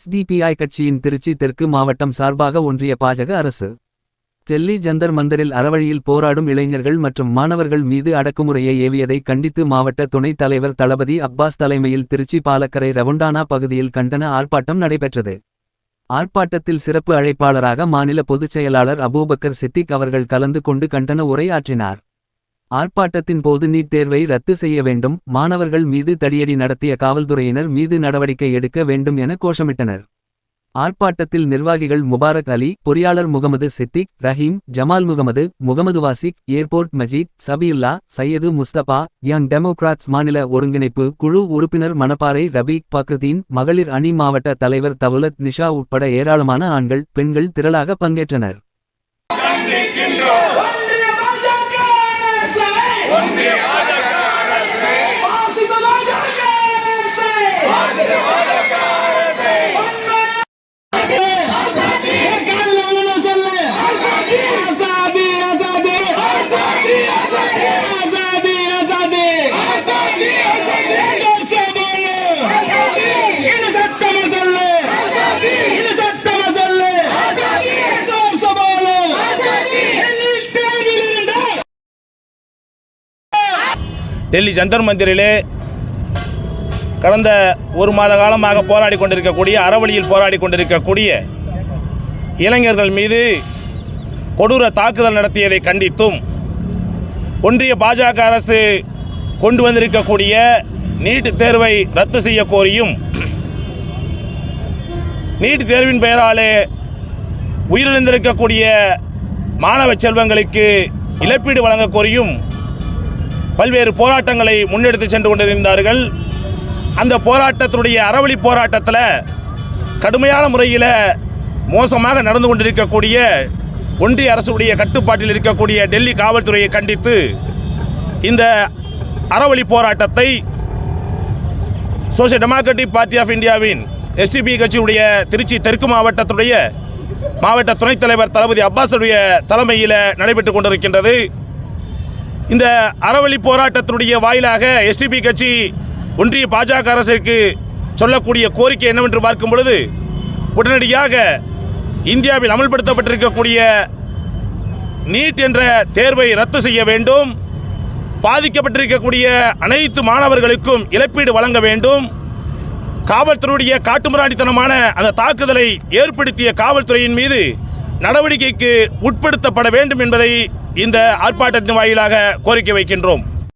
HDPI கட்சியின் திருச்சி தெற்கு மாவட்டம் சார்பாக ஒன்றிய பாஜக அரசு டெல்லி ஜந்தர் மந்தரில் அறவழியில் போராடும் இளைஞர்கள் மற்றும் மாணவர்கள் மீது அடக்குமுறையை ஏவியதை கண்டித்து மாவட்ட துணைத் தலைவர் தளபதி அப்பாஸ் தலைமையில் திருச்சி பாலக்கரை ரவுண்டானா பகுதியில் கண்டன ஆர்ப்பாட்டம் நடைபெற்றது. ஆர்ப்பாட்டத்தில் சிறப்பு அழைப்பாளராக மாநில பொதுச் செயலாளர் அபூபக்கர் சித்திக் அவர்கள் கலந்து கொண்டு கண்டன உரை ஆற்றினார். ஆர்ப்பாட்டத்தின் போது நீட் தேர்வை ரத்து செய்ய வேண்டும், மாணவர்கள் மீது தடியடி நடத்திய காவல்துறையினர் மீது நடவடிக்கை எடுக்க வேண்டும் என கோஷமிட்டனர். ஆர்ப்பாட்டத்தில் நிர்வாகிகள் முபாரக் அலி, பொறியாளர் Mohammed Siddique, Rahim, Jamal Mohammed Wasiq, airport Majeed, Sabiullah, Syed Mustafa, Young Democrats மாநில ஒருங்கிணைப்பு குழு உறுப்பினர் மணப்பாறை ரபீக் பக்ருதீன், மகளிர் அணி மாவட்ட தலைவர் தவுலத் நிஷா உட்பட ஏராளமான ஆண்கள், பெண்கள் திரளாக பங்கேற்றனர். டெல்லி ஜந்தர் மந்திரிலே கடந்த ஒரு மாத காலமாக போராடி கொண்டிருக்கக்கூடிய அறவழியில் போராடி கொண்டிருக்கக்கூடிய இளைஞர்கள் மீது கொடூர தாக்குதல் நடத்தியதை கண்டித்தும் ஒன்றிய பாஜக அரசு கொண்டு வந்திருக்கக்கூடிய நீட் தேர்வை ரத்து செய்ய கோரியும் நீட் தேர்வின் பெயராலே உயிரிழந்திருக்கக்கூடிய மாணவ செல்வங்களுக்கு இழப்பீடு வழங்க கோரியும் பல்வேறு போராட்டங்களை முன்னெடுத்து சென்று கொண்டிருந்தார்கள். அந்த போராட்டத்தினுடைய அறவழி போராட்டத்தில் கடுமையான முறையில் மோசமாக நடந்து கொண்டிருக்கக்கூடிய ஒன்றிய அரசுடைய கட்டுப்பாட்டில் இருக்கக்கூடிய டெல்லி காவல்துறையை கண்டித்து இந்த அறவழி போராட்டத்தை சோஷியல் டெமோக்ராட்டிக் பார்ட்டி ஆஃப் இந்தியாவின் SDP கட்சியுடைய திருச்சி தெற்கு மாவட்டத்துடைய மாவட்ட துணைத் தலைவர் தளபதி அப்பாஸுடைய தலைமையில் நடைபெற்றுக் கொண்டிருக்கின்றது. இந்த அறவழி போராட்டத்தினுடைய வாயிலாக SDP கட்சி ஒன்றிய பாஜக அரசிற்கு சொல்லக்கூடிய கோரிக்கை என்னவென்று பார்க்கும் பொழுது, உடனடியாக இந்தியாவில் அமல்படுத்தப்பட்டிருக்கக்கூடிய நீட் என்ற தேர்வை ரத்து செய்ய வேண்டும், பாதிக்கப்பட்டிருக்கக்கூடிய அனைத்து மாணவர்களுக்கும் இழப்பீடு வழங்க வேண்டும், காவல்துறையுடைய காட்டுமிராண்டித்தனமான அந்த தாக்குதலை ஏற்படுத்திய காவல்துறையின் மீது நடவடிக்கைக்கு உட்படுத்தப்பட வேண்டும் என்பதை இந்த ஆர்ப்பாட்டத்தின் வாயிலாக கோரிக்கை வைக்கின்றோம்.